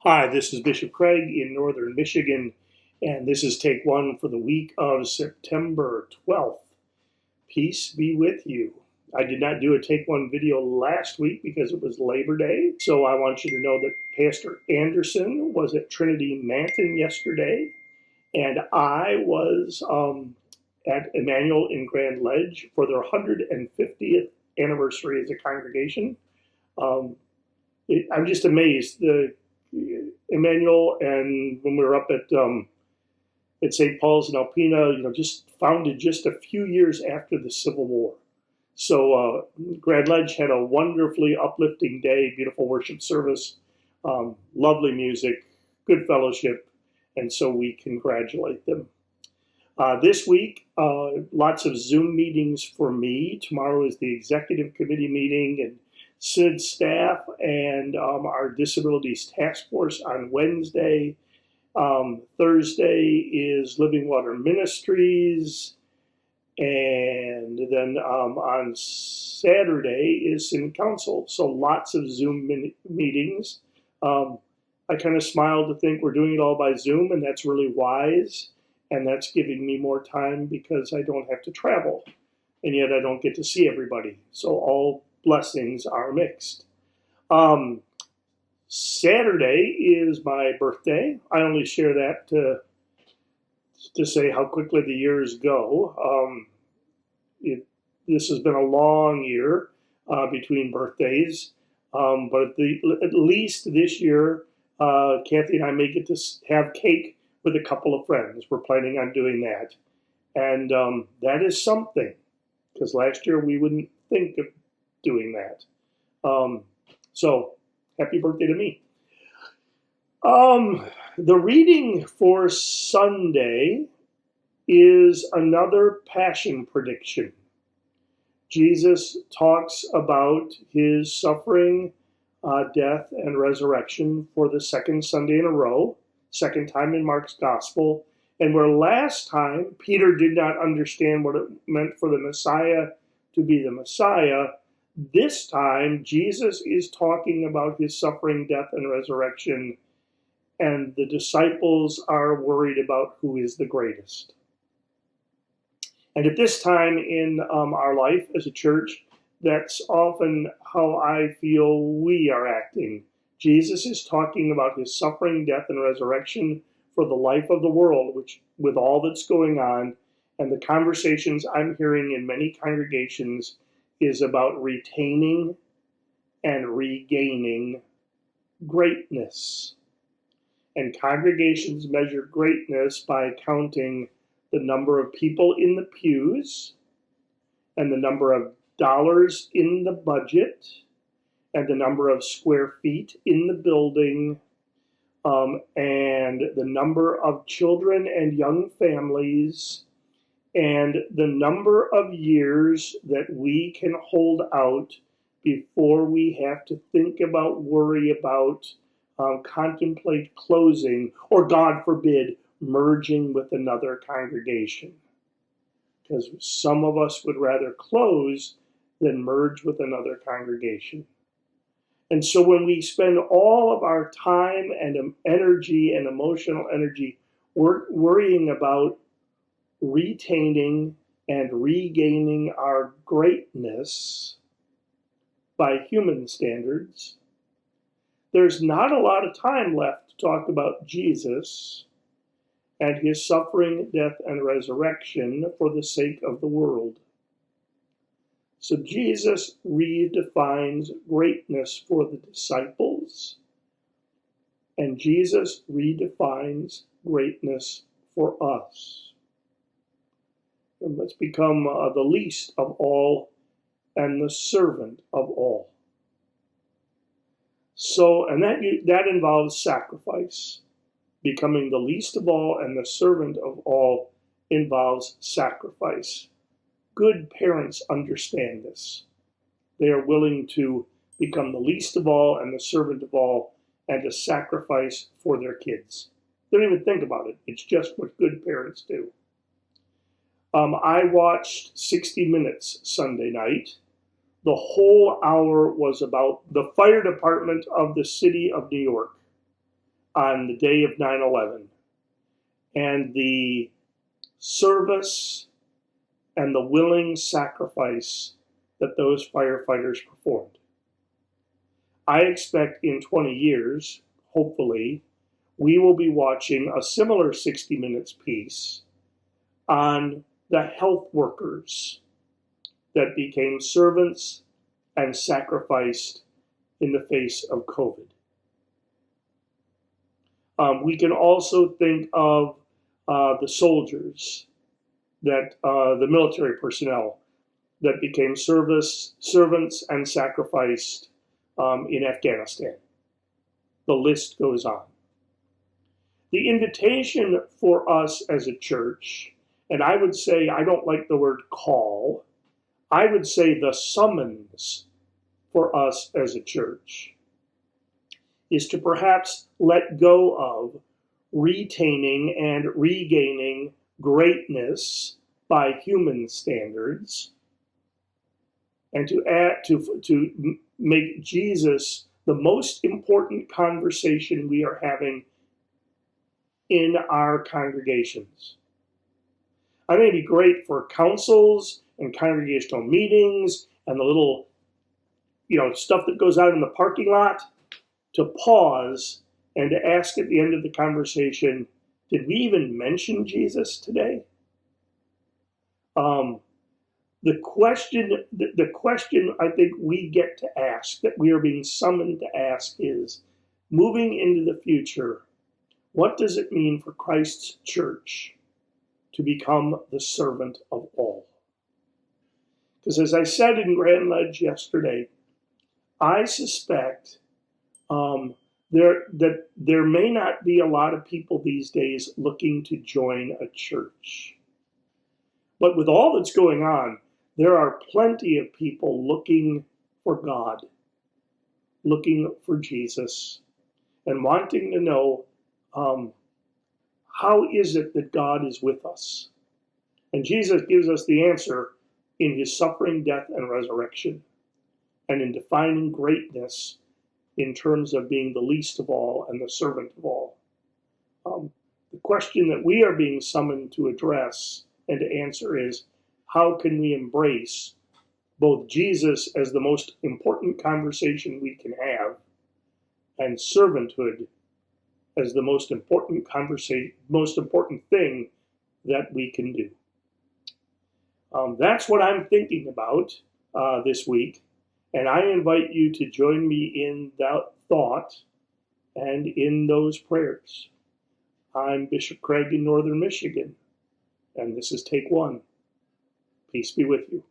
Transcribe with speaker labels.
Speaker 1: Hi, this is Bishop Craig in northern Michigan, and this is take one for the week of September 12th. Peace be with you. I did not do a take one video last week because it was Labor Day, so I want you to know that Pastor Anderson was at Trinity Manton yesterday, and I was at Emmanuel in Grand Ledge for their 150th anniversary as a congregation. I'm just amazed. The Emmanuel, and when we were up at St. Paul's in Alpena, just founded just a few years after the Civil War. So Grand Ledge had a wonderfully uplifting day, beautiful worship service, lovely music, good fellowship, and so we congratulate them. This week, lots of Zoom meetings for me. Tomorrow is the executive committee meeting and SID staff and our disabilities task force on Wednesday. Thursday is Living Water Ministries. And then on Saturday is Synod Council. So lots of Zoom meetings. I kind of smiled to think we're doing it all by Zoom, and that's really wise. And that's giving me more time because I don't have to travel. And yet I don't get to see everybody. So all blessings are mixed. Saturday is my birthday. I only share that to say how quickly the years go. This has been a long year between birthdays, but at least this year, Kathy and I may get to have cake with a couple of friends. We're planning on doing that. And that is something, because last year we wouldn't think of doing that. So happy birthday to me. The reading for Sunday is another passion prediction. Jesus talks about his suffering, death, and resurrection for the second Sunday in a row, second time in Mark's gospel. And where last time Peter did not understand what it meant for the Messiah to be the Messiah, this time Jesus is talking about his suffering, death, and resurrection, and the disciples are worried about who is the greatest. And at this time in our life as a church, that's often how I feel we are acting. Jesus is talking about his suffering, death, and resurrection for the life of the world, which, with all that's going on, and the conversations I'm hearing in many congregations is about retaining and regaining greatness. And congregations measure greatness by counting the number of people in the pews and the number of dollars in the budget and the number of square feet in the building, and the number of children and young families, and the number of years that we can hold out before we have to think about, worry about, contemplate closing, or God forbid, merging with another congregation. Because some of us would rather close than merge with another congregation. And so when we spend all of our time and energy and emotional energy worrying about retaining and regaining our greatness by human standards, there's not a lot of time left to talk about Jesus and his suffering, death, and resurrection for the sake of the world. So Jesus redefines greatness for the disciples, and Jesus redefines greatness for us. And let's become the least of all and the servant of all. So, and that involves sacrifice. Becoming the least of all and the servant of all involves sacrifice. Good parents understand this. They are willing to become the least of all and the servant of all and to sacrifice for their kids. They don't even think about it. It's just what good parents do. I watched 60 Minutes Sunday night. The whole hour was about the fire department of the city of New York. on the day of 9/11 and the service and the willing sacrifice that those firefighters performed. I expect in 20 years, hopefully, we will be watching a similar 60 Minutes piece on the health workers that became servants and sacrificed in the face of COVID. We can also think of the soldiers, the military personnel that became servants and sacrificed in Afghanistan. The list goes on. The invitation for us as a church, and I would say, I don't like the word call, I would say the summons for us as a church is to perhaps let go of retaining and regaining greatness by human standards, and to make Jesus the most important conversation we are having in our congregations. I think it'd be great for councils and congregational meetings and the little, stuff that goes on in the parking lot to pause and to ask at the end of the conversation, did we even mention Jesus today? The question I think we get to ask, that we are being summoned to ask, is, moving into the future, what does it mean for Christ's church to become the servant of all? Because as I said in Grand Ledge yesterday, I suspect that there may not be a lot of people these days looking to join a church. But with all that's going on, there are plenty of people looking for God, looking for Jesus, and wanting to know, how is it that God is with us? And Jesus gives us the answer in his suffering, death, and resurrection, and in defining greatness in terms of being the least of all and the servant of all. The question that we are being summoned to address and to answer is, how can we embrace both Jesus as the most important conversation we can have, and servanthood as the most important thing that we can do? That's what I'm thinking about this week, and I invite you to join me in that thought and in those prayers. I'm Bishop Craig in Northern Michigan, and this is Take One. Peace be with you.